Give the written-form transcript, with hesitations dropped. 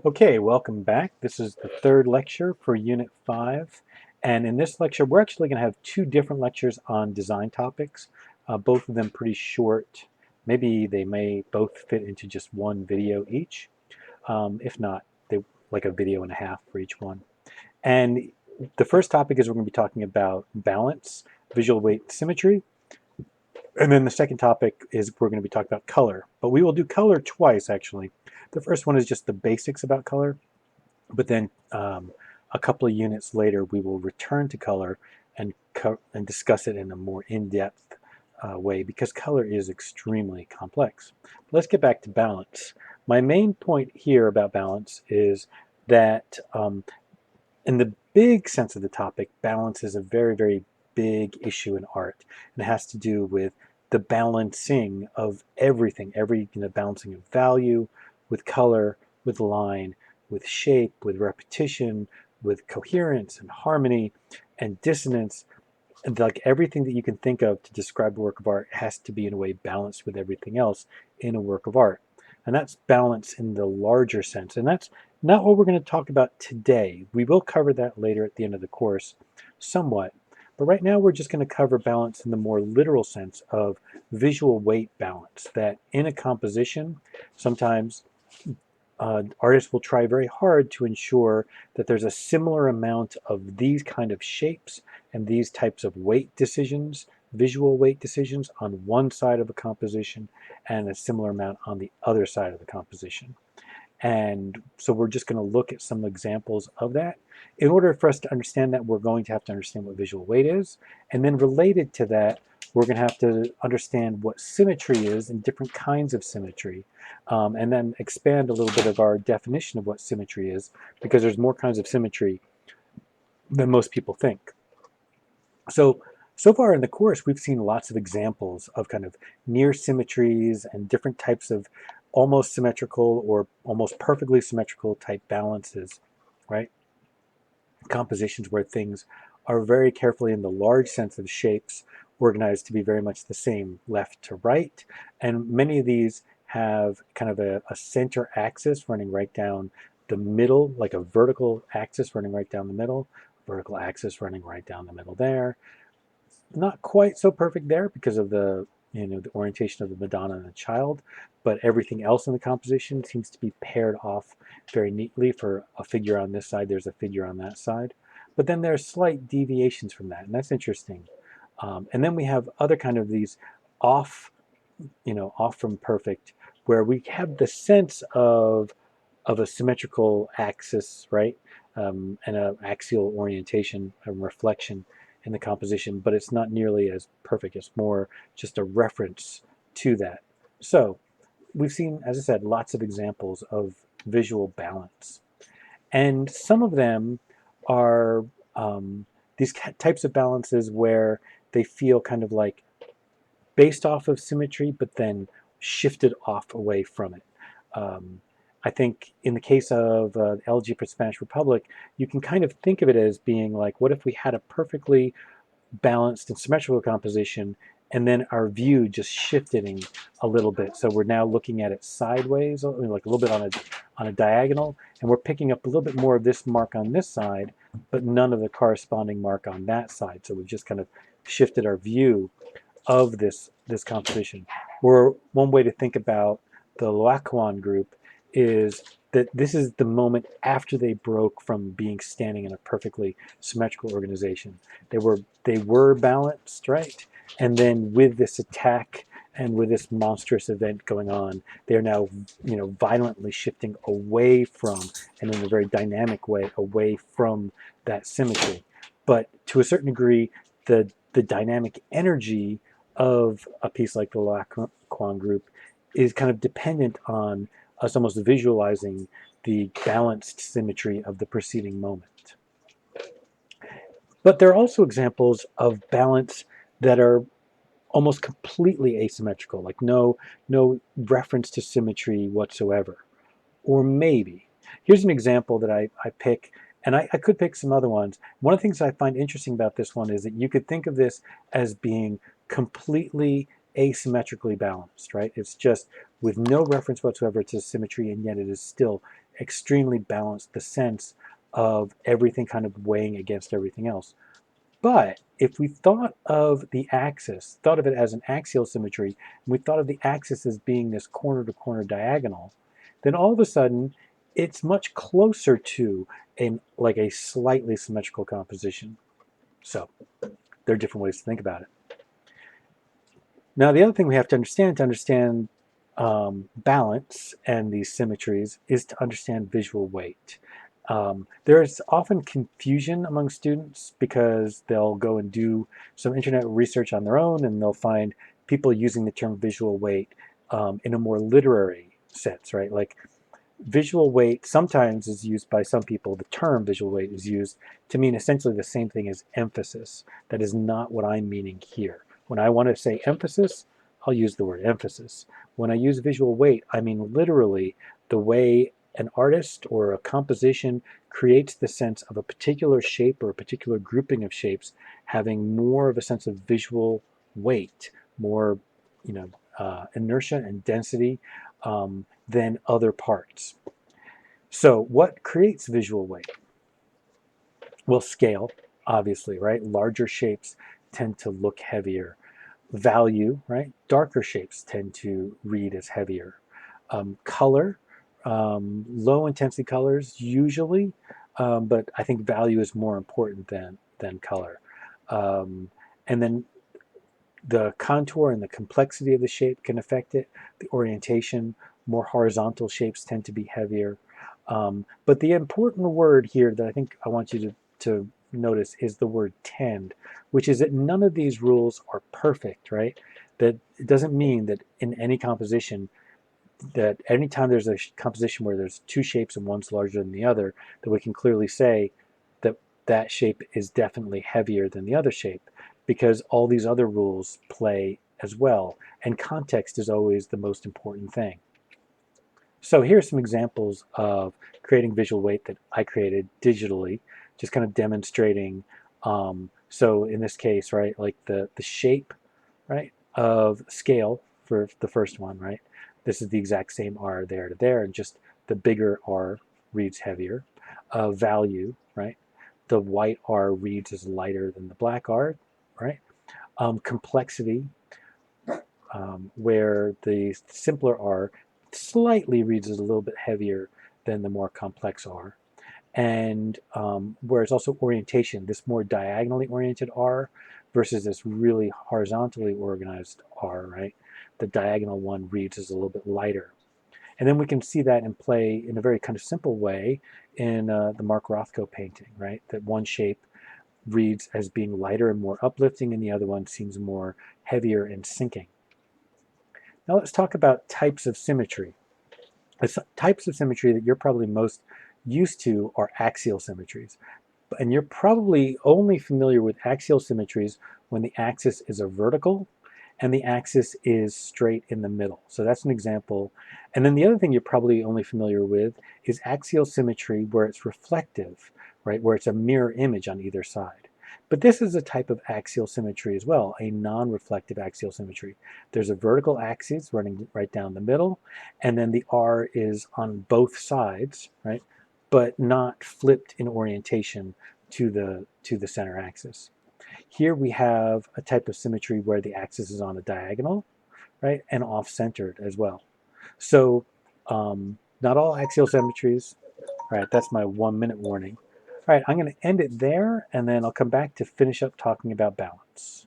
Okay, welcome back. This is the third lecture for Unit 5. And in this lecture, we're actually going to have two different lectures on design topics, both of them pretty short. Maybe they may both fit into just one video each. If not, they like a video and a half for each one. And the first topic is we're going to be talking about balance, visual weight, symmetry. And then the second topic is we're going to be talking about color. But we will do color twice, actually. The first one is just the basics about color. But then a couple of units later, we will return to color and discuss it in a more in-depth way because color is extremely complex. Let's get back to balance. My main point here about balance is that in the big sense of the topic, balance is a very, very big issue in art. And it has to do with the balancing of everything, balancing of value with color, with line, with shape, with repetition, with coherence and harmony and dissonance. And like everything that you can think of to describe a work of art has to be in a way balanced with everything else in a work of art. And that's balance in the larger sense. And that's not what we're going to talk about today. We will cover that later at the end of the course somewhat. But right now we're just going to cover balance in the more literal sense of visual weight balance, that in a composition, sometimes artists will try very hard to ensure that there's a similar amount of these kind of shapes and these types of weight decisions, visual weight decisions on one side of a composition and a similar amount on the other side of the composition. And so we're just going to look at some examples of that. In order for us to understand that, we're going to have to understand what visual weight is. And then related to that, we're going to have to understand what symmetry is and different kinds of symmetry. And then expand a little bit of our definition of what symmetry is, because there's more kinds of symmetry than most people think. So far in the course, we've seen lots of examples of kind of near symmetries and different types of almost symmetrical or almost perfectly symmetrical type balances, right? Compositions where things are very carefully in the large sense of shapes organized to be very much the same left to right. And many of these have kind of a center axis running right down the middle, like a vertical axis running right down the middle, vertical axis running right down the middle there. Not quite so perfect there because of the the orientation of the Madonna and the child, but everything else in the composition seems to be paired off very neatly. For a figure on this side, there's a figure on that side. But then there's slight deviations from that, and that's interesting. And then we have other kind of these off, off from perfect, where we have the sense of a symmetrical axis, right? And an axial orientation and reflection in the composition, but it's not nearly as perfect. It's more just a reference to that. So we've seen, as I said, lots of examples of visual balance. And some of them are these types of balances where they feel kind of like based off of symmetry, but then shifted off away from it. I think in the case of LG for Spanish Republic, you can kind of think of it as being like, what if we had a perfectly balanced and symmetrical composition, and then our view just shifting a little bit. So we're now looking at it sideways, like a little bit on a diagonal, and we're picking up a little bit more of this mark on this side, but none of the corresponding mark on that side. So we've just kind of shifted our view of this composition. Or one way to think about the Laocoon group is that this is the moment after they broke from being standing in a perfectly symmetrical organization. They were balanced, right? And then with this attack and with this monstrous event going on, they are now, violently shifting away from, and in a very dynamic way, away from that symmetry. But to a certain degree, the dynamic energy of a piece like the Laocoon group is kind of dependent on us almost visualizing the balanced symmetry of the preceding moment. But there are also examples of balance that are almost completely asymmetrical, like no reference to symmetry whatsoever. Or maybe, here's an example that I pick, and I could pick some other ones. One of the things I find interesting about this one is that you could think of this as being completely asymmetrically balanced, right? It's just with no reference whatsoever to symmetry, and yet it is still extremely balanced, the sense of everything kind of weighing against everything else. But if we thought of the axis, thought of it as an axial symmetry, and we thought of the axis as being this corner-to-corner diagonal, then all of a sudden it's much closer to like a slightly symmetrical composition. So there are different ways to think about it. Now, the other thing we have to understand balance and these symmetries is to understand visual weight. There's often confusion among students because they'll go and do some internet research on their own and they'll find people using the term visual weight in a more literary sense, right? Like visual weight sometimes is used by some people, the term visual weight is used to mean essentially the same thing as emphasis. That is not what I'm meaning here. When I want to say emphasis, I'll use the word emphasis. When I use visual weight, I mean literally the way an artist or a composition creates the sense of a particular shape or a particular grouping of shapes having more of a sense of visual weight, more, inertia and density than other parts. So what creates visual weight? Well, scale, obviously, right? Larger shapes tend to look heavier. Value, right? Darker shapes tend to read as heavier. Color, low intensity colors usually, but I think value is more important than color. And then the contour and the complexity of the shape can affect it. The orientation, more horizontal shapes tend to be heavier. But the important word here that I think I want you to notice is the word tend, which is that none of these rules are perfect, right? That it doesn't mean that in any composition, that anytime there's a composition where there's two shapes and one's larger than the other, that we can clearly say that that shape is definitely heavier than the other shape, because all these other rules play as well, and context is always the most important thing. So here's some examples of creating visual weight that I created digitally, just kind of demonstrating. So in this case, right, like the shape, right, of scale for the first one, right? This is the exact same R there to there, and just the bigger R reads heavier. Value, right? The white R reads as lighter than the black R, right? Complexity, where the simpler R slightly reads as a little bit heavier than the more complex R. And whereas also orientation, this more diagonally oriented R versus this really horizontally organized R, right? The diagonal one reads as a little bit lighter. And then we can see that in play in a very kind of simple way in the Mark Rothko painting, right? That one shape reads as being lighter and more uplifting, and the other one seems more heavier and sinking. Now let's talk about types of symmetry. The types of symmetry that you're probably most used to are axial symmetries. And you're probably only familiar with axial symmetries when the axis is a vertical and the axis is straight in the middle. So that's an example. And then the other thing you're probably only familiar with is axial symmetry where it's reflective, right? Where it's a mirror image on either side. But this is a type of axial symmetry as well, a non-reflective axial symmetry. There's a vertical axis running right down the middle, and then the R is on both sides, right? But not flipped in orientation to the center axis. Here we have a type of symmetry where the axis is on a diagonal, right, and off-centered as well. So not all axial symmetries. All right, that's my 1 minute warning. All right, I'm going to end it there, and then I'll come back to finish up talking about balance.